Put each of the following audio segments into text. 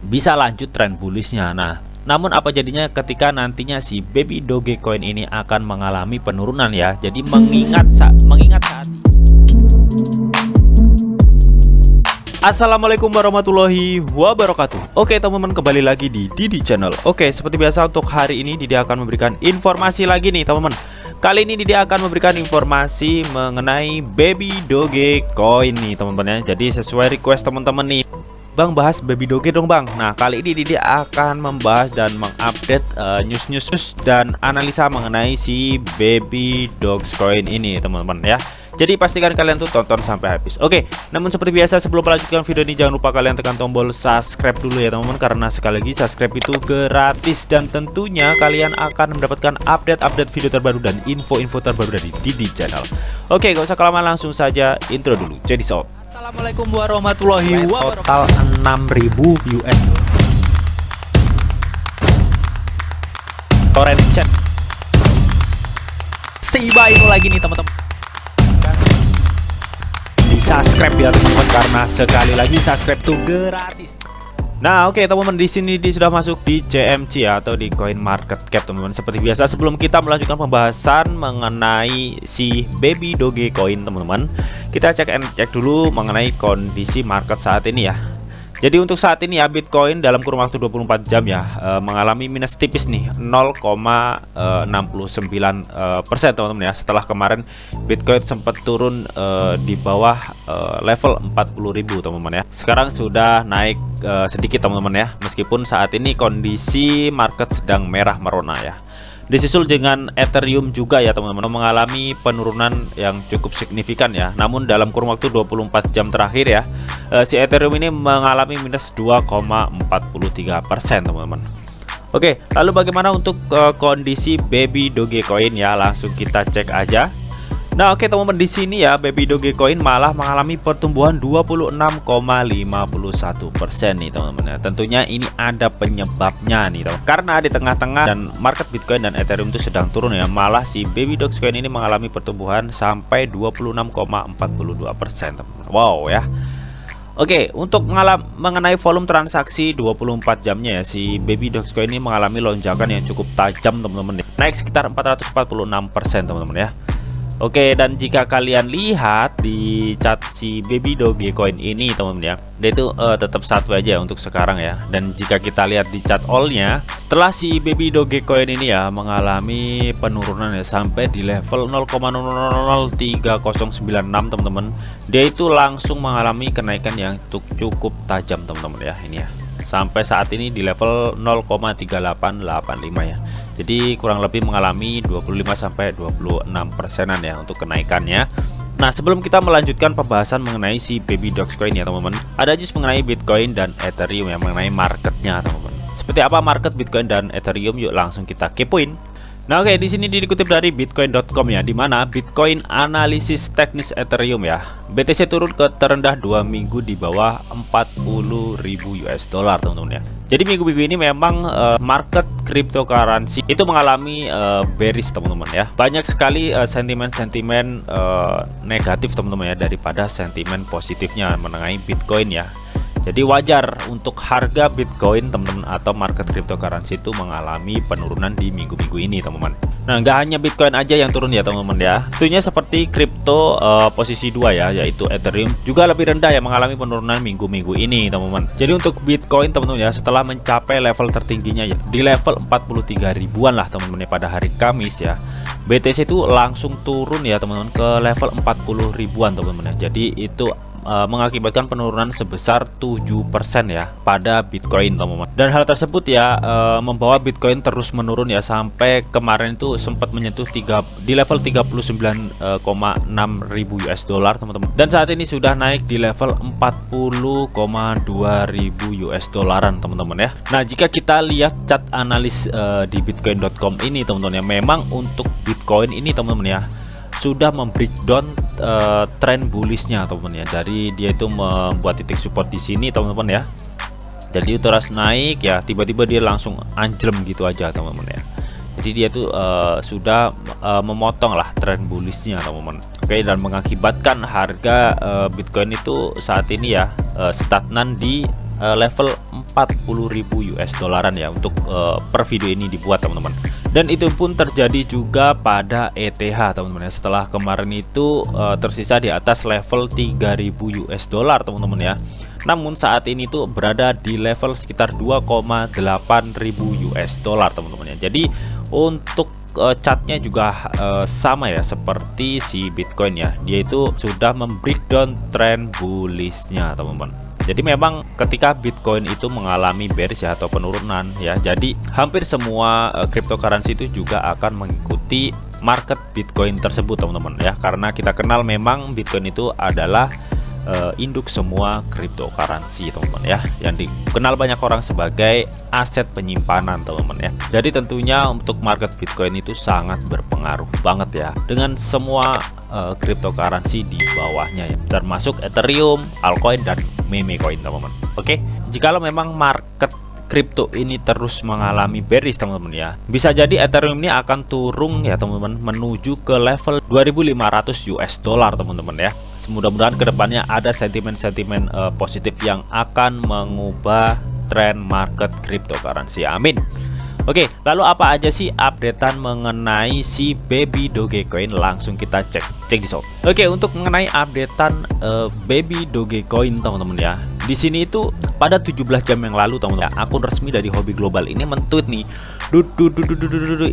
bisa lanjut tren bullishnya. Nah, namun apa jadinya ketika nantinya si Baby Dogecoin ini akan mengalami penurunan ya. Jadi mengingat saat ini. Assalamualaikum warahmatullahi wabarakatuh. Oke teman-teman, kembali lagi di Didi Channel. Oke, seperti biasa untuk hari ini Didi akan memberikan informasi lagi nih teman-teman. Kali ini Didi akan memberikan informasi mengenai Baby Dogecoin nih teman-teman ya. Jadi sesuai request teman-teman nih, Bang, bahas Baby Doge dong Bang. Nah, kali ini Didi akan membahas dan mengupdate news dan analisa mengenai si Baby Dogecoin ini teman-teman ya. Jadi pastikan kalian tuh tonton sampai habis. Oke, namun seperti biasa sebelum melanjutkan video ini jangan lupa kalian tekan tombol subscribe dulu ya teman-teman, karena sekali lagi subscribe itu gratis dan tentunya kalian akan mendapatkan update video terbaru dan info terbaru dari Didi Channel. Oke, gak usah kelamaan, langsung saja intro dulu. Jadi sob. Assalamualaikum warahmatullahi wabarakatuh. Total 6.000 US. Torrent chat. Shiba Inu lagi nih teman-teman. Di subscribe ya teman-teman, karena sekali lagi subscribe tuh gratis. Nah, oke teman-teman, di sini sudah masuk di CMC ya, atau di Coin Market Cap teman-teman. Seperti biasa sebelum kita melanjutkan pembahasan mengenai si Baby Dogecoin teman-teman, kita cek dulu mengenai kondisi market saat ini ya. Jadi untuk saat ini ya Bitcoin dalam kurun waktu 24 jam ya mengalami minus tipis nih 0,69% teman-teman ya. Setelah kemarin Bitcoin sempat turun di bawah level 40.000 teman-teman ya. Sekarang sudah naik sedikit teman-teman ya. Meskipun saat ini kondisi market sedang merah merona ya. Disusul dengan Ethereum juga ya teman-teman, mengalami penurunan yang cukup signifikan ya. Namun dalam kurun waktu 24 jam terakhir ya, si Ethereum ini mengalami minus 2,43% teman-teman. Oke, lalu bagaimana untuk kondisi Baby Dogecoin ya? Langsung kita cek aja. Nah, oke teman-teman, di sini ya Baby Dogecoin malah mengalami pertumbuhan 26,51% nih teman-teman ya. Tentunya ini ada penyebabnya nih teman. Karena di tengah-tengah dan market Bitcoin dan Ethereum itu sedang turun ya, malah si Baby Dogecoin ini mengalami pertumbuhan sampai 26,42% teman-teman. Wow ya. Oke, untuk mengenai volume transaksi 24 jamnya ya, si Baby Dogecoin ini mengalami lonjakan yang cukup tajam teman-teman. Naik sekitar 446% teman-teman ya. Oke, dan jika kalian lihat di chart si Baby Dogecoin ini teman-teman ya, dia itu tetap satu aja untuk sekarang ya. Dan jika kita lihat di chart all-nya, setelah si Baby Dogecoin ini ya mengalami penurunan ya sampai di level 0,003096 teman-teman, dia itu langsung mengalami kenaikan yang cukup tajam teman-teman ya. Ini ya, sampai saat ini di level 0,3885 ya. Jadi kurang lebih mengalami 25-26%an ya untuk kenaikannya. Nah, sebelum kita melanjutkan pembahasan mengenai si Baby Dogecoin ya teman-teman, ada news mengenai Bitcoin dan Ethereum ya, mengenai marketnya teman-teman. Seperti apa market Bitcoin dan Ethereum? Yuk langsung kita kepoin. Nah, oke, di sini dikutip dari bitcoin.com ya, di mana Bitcoin analisis teknis Ethereum ya. BTC turun ke terendah 2 minggu di bawah 40.000 US dollar teman-teman ya. Jadi minggu-minggu ini memang market cryptocurrency itu mengalami bearish teman-teman ya. Banyak sekali sentimen-sentimen negatif teman-teman ya daripada sentimen positifnya mengenai Bitcoin ya. Jadi wajar untuk harga Bitcoin teman-teman atau market cryptocurrency itu mengalami penurunan di minggu-minggu ini teman-teman. Nah, nggak hanya Bitcoin aja yang turun ya teman-teman ya. Tentunya seperti kripto posisi 2 ya, yaitu Ethereum juga lebih rendah ya, mengalami penurunan minggu-minggu ini teman-teman. Jadi untuk Bitcoin teman-teman ya, setelah mencapai level tertingginya ya di level 43 ribuan lah teman-teman ya pada hari Kamis ya, BTC itu langsung turun ya teman-teman ke level 40 ribuan teman-teman ya. Jadi itu mengakibatkan penurunan sebesar 7% ya pada Bitcoin teman-teman. Dan hal tersebut ya membawa Bitcoin terus menurun ya, sampai kemarin itu sempat menyentuh di level 39,6 ribu US dollar teman-teman. Dan saat ini sudah naik di level 40,2 ribu US dollaran teman-teman ya. Nah, jika kita lihat chart analis di bitcoin.com ini teman-teman ya, memang untuk Bitcoin ini teman-teman ya sudah membreakdown tren bullishnya teman-teman ya. Dari dia itu membuat titik support di sini teman-teman ya. Jadi terus naik ya, tiba-tiba dia langsung anjlem gitu aja teman-teman ya. Jadi dia tuh sudah memotong lah tren bullishnya teman-teman. Oke, dan mengakibatkan harga Bitcoin itu saat ini ya stagnan di level 40.000 US dollaran ya untuk per video ini dibuat teman-teman. Dan itu pun terjadi juga pada ETH teman-teman ya. Setelah kemarin itu tersisa di atas level 3.000 US dollar teman-teman ya. Namun saat ini tuh berada di level sekitar 2,8 ribu US dollar teman-teman ya. Jadi untuk chartnya juga sama ya seperti si Bitcoin ya. Dia itu sudah membreakdown trend bullishnya teman-teman. Jadi memang ketika Bitcoin itu mengalami bearish ya atau penurunan ya, jadi hampir semua cryptocurrency itu juga akan mengikuti market Bitcoin tersebut teman-teman ya. Karena kita kenal memang Bitcoin itu adalah induk semua cryptocurrency teman-teman ya, yang dikenal banyak orang sebagai aset penyimpanan teman-teman ya. Jadi tentunya untuk market Bitcoin itu sangat berpengaruh banget ya dengan semua cryptocurrency di bawahnya ya, termasuk Ethereum, Altcoin dan meme coin teman-teman. Oke, jikalau memang market kripto ini terus mengalami bearish teman-teman ya, bisa jadi Ethereum ini akan turun ya teman-teman menuju ke level 2.500 US dollar teman-teman ya. Mudah-mudahan kedepannya ada sentimen-sentimen positif yang akan mengubah tren market cryptocurrency. Amin. Oke, lalu apa aja sih updatean mengenai si Baby Dogecoin? Langsung kita cek di shop. Oke, untuk mengenai updatean Baby Dogecoin teman-teman ya. Di sini itu pada 17 jam yang lalu teman-teman, akun resmi dari Hobby Global ini men-tweet nih.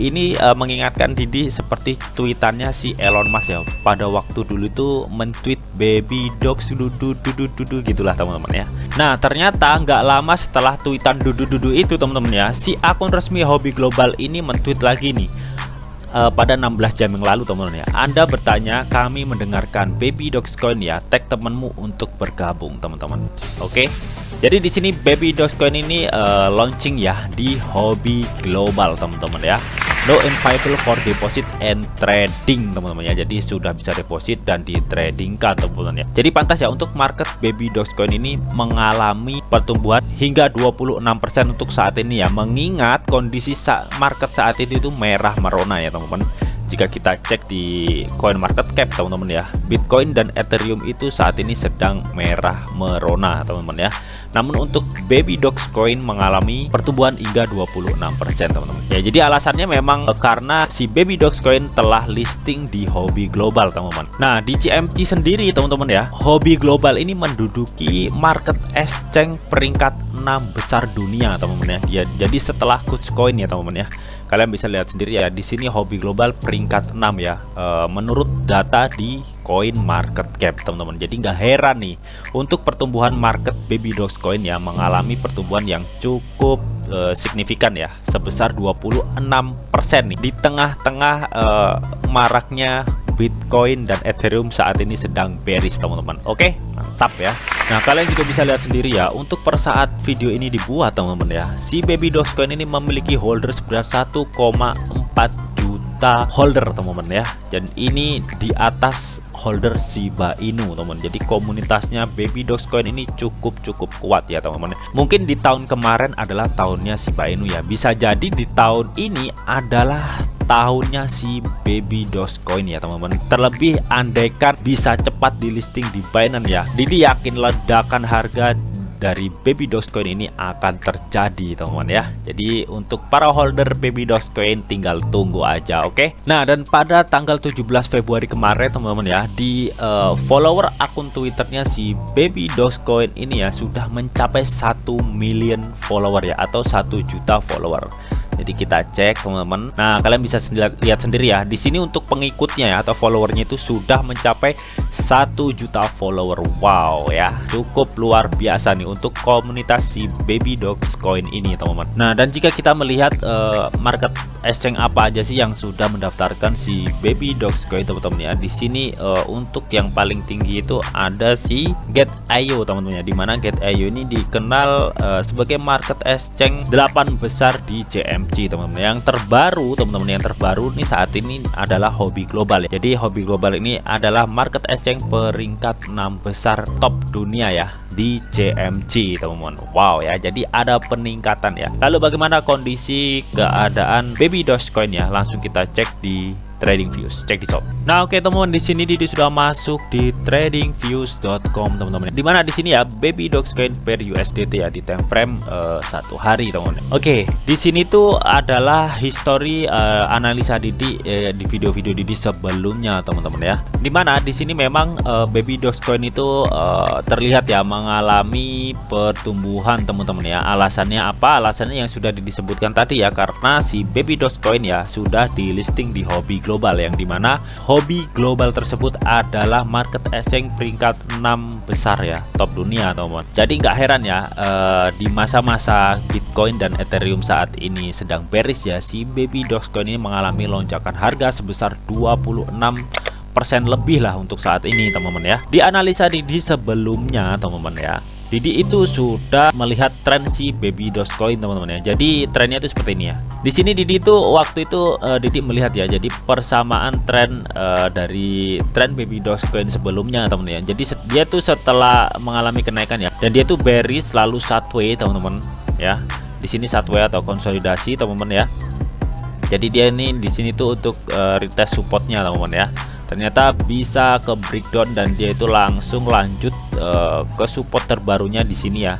Ini mengingatkan Didi seperti tweetannya si Elon Musk ya. Pada waktu dulu itu men-tweet Baby Dogs gitulah teman-teman ya. Nah, ternyata nggak lama setelah tweetan itu teman-teman ya, si akun resmi Hobby Global ini men-tweet lagi nih. Pada 16 jam yang lalu teman-teman ya. Anda bertanya, kami mendengarkan Baby Dogecoin ya, tag temenmu untuk bergabung teman-teman. Oke. Jadi di sini Baby Dogecoin ini launching ya di Hobby Global teman-teman ya. No available for deposit and trading teman-teman ya. Jadi sudah bisa deposit dan di tradingkan teman-teman ya. Jadi pantas ya untuk market Baby Dogecoin ini mengalami pertumbuhan hingga 26% untuk saat ini ya. Mengingat kondisi market saat itu merah merona ya teman-teman. Jika kita cek di coin market cap teman-teman ya, Bitcoin dan Ethereum itu saat ini sedang merah merona teman-teman ya. Namun untuk Baby Dogecoin mengalami pertumbuhan hingga 26% teman-teman. Ya, jadi alasannya memang karena si Baby Dogecoin telah listing di Hobby Global teman-teman. Nah, di CMC sendiri teman-teman ya, Hobby Global ini menduduki market exchange peringkat 6 besar dunia teman-teman ya. Jadi setelah Kucoin ya teman-teman ya. Kalian bisa lihat sendiri ya, di sini Hobby Global peringkat 6 ya, menurut data di coin market cap teman-teman. Jadi nggak heran nih untuk pertumbuhan market Baby Dogecoin ya mengalami pertumbuhan yang cukup signifikan ya, sebesar 26% nih di tengah-tengah maraknya Bitcoin dan Ethereum saat ini sedang bearish teman-teman. Oke, mantap ya. Nah, kalian juga bisa lihat sendiri ya, untuk per saat video ini dibuat teman-teman ya, si Baby Dogecoin ini memiliki holder sebesar 1,4 juta holder teman-teman ya. Dan ini di atas holder Shiba Inu teman. Jadi komunitasnya Baby Dogecoin ini cukup kuat ya teman-teman. Mungkin di tahun kemarin adalah tahunnya Shiba Inu ya. Bisa jadi di tahun ini adalah tahunnya si Baby Dogecoin ya teman-teman. Terlebih andaikan bisa cepat di listing di Binance ya, Didi yakin ledakan harga dari Baby Dogecoin ini akan terjadi teman-teman ya. Jadi untuk para holder Baby Dogecoin tinggal tunggu aja, oke? Nah, dan pada tanggal 17 Februari kemarin teman-teman ya, di follower akun Twitternya si Baby Dogecoin ini ya sudah mencapai 1 million follower ya, atau 1 juta follower. Jadi kita cek teman-teman. Nah, kalian bisa lihat sendiri ya. Di sini untuk pengikutnya ya atau followernya itu sudah mencapai 1 juta follower. Wow ya, cukup luar biasa nih untuk komunitas si Baby Dogecoin ini teman-teman. Nah, dan jika kita melihat market exchange apa aja sih yang sudah mendaftarkan si Baby Dogecoin teman-teman ya. Di sini untuk yang paling tinggi itu ada si Gate.io teman-teman ya. Dimana Gate.io ini dikenal sebagai market exchange 8 besar di CMC teman-teman. Yang terbaru nih saat ini adalah Hobby Global ya. Jadi Hobby Global ini adalah market exchange peringkat 6 besar top dunia ya di CMC teman-teman. Wow ya, jadi ada peningkatan ya. Lalu bagaimana kondisi keadaan Baby Dogecoin ya? Langsung kita cek di Trading Views, cek di shop. Nah, oke teman-teman, di sini Didi sudah masuk di tradingviews.com teman-teman. Dimana di sini ya Baby Dogecoin per USDT ya di time frame 1 hari teman-teman. Oke, di sini tuh adalah history analisa Didi di video-video Didi sebelumnya teman-teman ya. Dimana di sini memang Baby Dogecoin itu terlihat ya mengalami pertumbuhan teman-teman ya. Alasannya apa? Alasannya yang sudah disebutkan tadi ya, karena si Baby Dogecoin ya sudah di listing di Huobi Global, yang dimana Huobi Global tersebut adalah market exchange peringkat 6 besar ya, top dunia teman-teman. Jadi nggak heran ya di masa-masa Bitcoin dan Ethereum saat ini sedang bearish ya, si Baby Dogecoin ini mengalami lonjakan harga sebesar 26% lebih lah untuk saat ini teman-teman ya. Di analisa Didi sebelumnya teman-teman ya, Didi itu sudah melihat tren si Baby Dogecoin teman-teman ya. Jadi trennya itu seperti ini ya. Di sini Didi itu waktu itu Didi melihat ya, jadi persamaan tren dari tren Baby Dogecoin sebelumnya teman-teman ya. Jadi dia tuh setelah mengalami kenaikan ya, dan dia tuh bearish selalu sideways teman-teman ya. Di sini sideways atau konsolidasi teman-teman ya. Jadi dia ini di sini tuh untuk retest supportnya teman-teman ya. Ternyata bisa ke breakdown dan dia itu langsung lanjut ke support terbarunya di sini ya.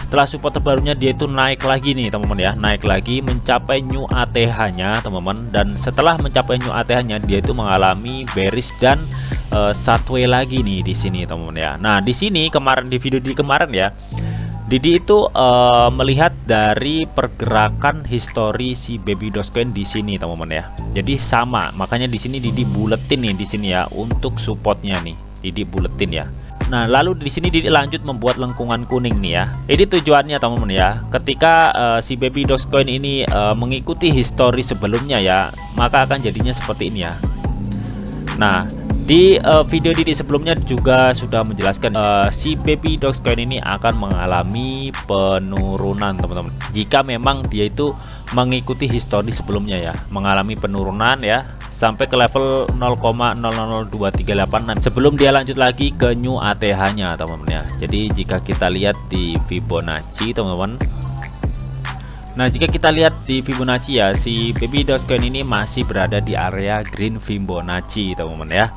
Setelah support terbarunya dia itu naik lagi nih teman-teman ya, naik lagi mencapai new ATH-nya teman-teman. Dan setelah mencapai new ATH-nya dia itu mengalami bearish dan sideways lagi nih di sini teman-teman ya. Nah, di sini kemarin di video di kemarin ya, Didi itu melihat dari pergerakan histori si Baby Dogecoin di sini teman-teman ya. Jadi sama, makanya di sini Didi buletin nih di sini ya untuk supportnya nih. Didi buletin ya. Nah, lalu di sini Didi lanjut membuat lengkungan kuning nih ya. Ini tujuannya teman-teman ya. Ketika si Baby Dogecoin ini mengikuti histori sebelumnya ya, maka akan jadinya seperti ini ya. Nah, di video Didi sebelumnya juga sudah menjelaskan si Baby Dogecoin ini akan mengalami penurunan teman-teman. Jika memang dia itu mengikuti histori sebelumnya ya, mengalami penurunan ya sampai ke level 0,000238 sebelum dia lanjut lagi ke new ATH-nya teman-teman ya. Jadi jika kita lihat di Fibonacci teman-teman. Nah, jika kita lihat di Fibonacci ya, si Baby Dogecoin ini masih berada di area green Fibonacci teman-teman ya.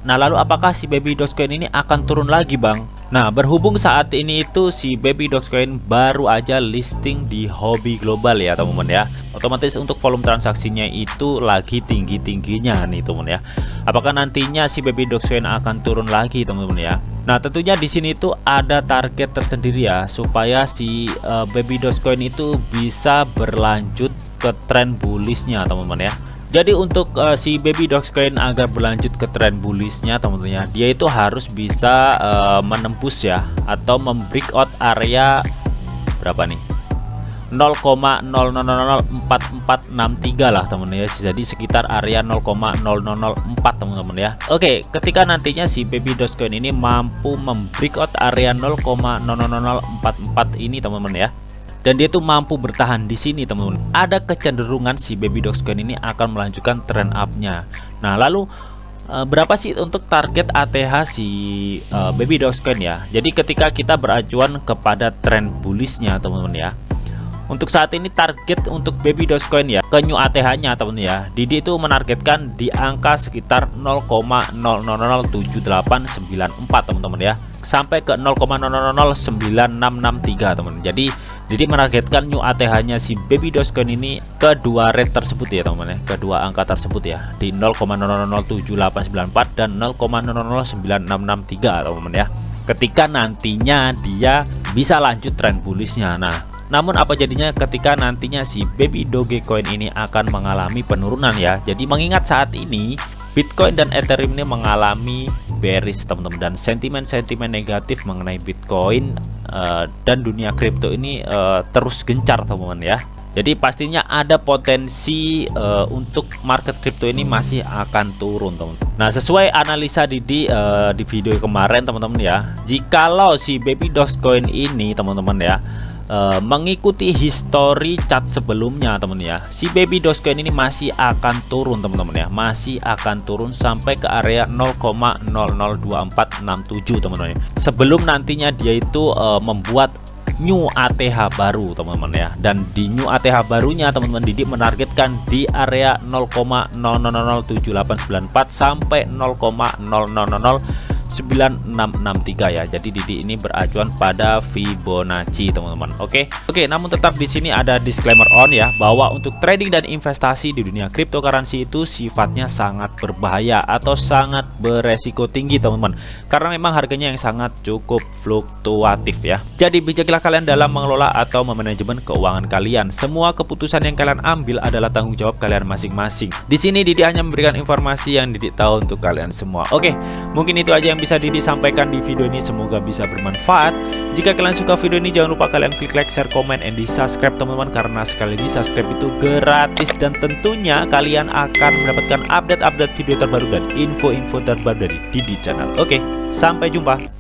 Nah, lalu apakah si Baby Dogecoin ini akan turun lagi bang? Nah, berhubung saat ini itu si Baby Dogecoin baru aja listing di Huobi Global ya teman-teman ya. Otomatis untuk volume transaksinya itu lagi tinggi-tingginya nih teman-teman ya. Apakah nantinya si Baby Dogecoin akan turun lagi teman-teman ya? Nah, tentunya di sini itu ada target tersendiri ya, supaya si Baby Dogecoin itu bisa berlanjut ke tren bullishnya teman-teman ya. Jadi untuk si Baby Dogecoin agar berlanjut ke tren bullishnya teman-teman ya, dia itu harus bisa menembus ya, atau membreakout area berapa nih, 0,004463 lah teman-teman ya. Jadi sekitar area 0,0004 teman-teman ya. Oke, ketika nantinya si Baby Dogecoin ini mampu membreakout area 0,00044 ini teman-teman ya, dan dia tuh mampu bertahan di sini teman-teman, ada kecenderungan si Baby Dogecoin ini akan melanjutkan trend up-nya. Nah, lalu berapa sih untuk target ATH si Baby Dogecoin ya? Jadi ketika kita beracuan kepada tren bullishnya teman-teman ya, untuk saat ini target untuk Baby Dogecoin ya ke new ATH-nya teman-teman ya, Didi itu menargetkan di angka sekitar 0,007894 teman-teman ya, sampai ke 0,009663 teman-teman. Jadi Didi menargetkan new ATH-nya si Baby Dogecoin ini kedua rate tersebut ya teman-teman ya, kedua angka tersebut ya, di 0,007894 dan 0,009663 teman-teman ya. Ketika nantinya dia bisa lanjut tren bullishnya. Nah, namun apa jadinya ketika nantinya si Baby Dogecoin ini akan mengalami penurunan ya. Jadi mengingat saat ini Bitcoin dan Ethereum ini mengalami bearish teman-teman, dan sentimen-sentimen negatif mengenai Bitcoin dan dunia kripto ini terus gencar teman-teman ya. Jadi pastinya ada potensi untuk market kripto ini masih akan turun teman-teman. Nah, sesuai analisa Didi di video kemarin teman-teman ya, jikalau si Baby Dogecoin ini teman-teman ya mengikuti histori chart sebelumnya teman ya, si Baby Dogecoin ini masih akan turun teman-teman ya, masih akan turun sampai ke area 0,002467 teman-teman ya, sebelum nantinya dia itu membuat new ATH baru teman-teman ya. Dan di new ATH barunya teman-teman Didik menargetkan di area 0,007894 sampai 0,009663 ya. Jadi Didik ini beracuan pada Fibonacci teman-teman. Oke, namun tetap di sini ada disclaimer on ya, bahwa untuk trading dan investasi di dunia cryptocurrency itu sifatnya sangat berbahaya atau sangat beresiko tinggi teman-teman, karena memang harganya yang sangat cukup fluktuatif ya. Jadi bijaklah kalian dalam mengelola atau memanajemen keuangan kalian. Semua keputusan yang kalian ambil adalah tanggung jawab kalian masing-masing. Di sini Didik hanya memberikan informasi yang Didik tahu untuk kalian semua. Oke, mungkin itu aja yang bisa Didik sampaikan di video ini, semoga bisa bermanfaat. Jika kalian suka video ini, jangan lupa kalian klik like, share, komen, and di subscribe teman-teman, karena sekali lagi subscribe itu gratis dan tentunya kalian akan mendapatkan update-update video terbaru dan info-info terbaru dari Didik Channel. Oke, sampai jumpa.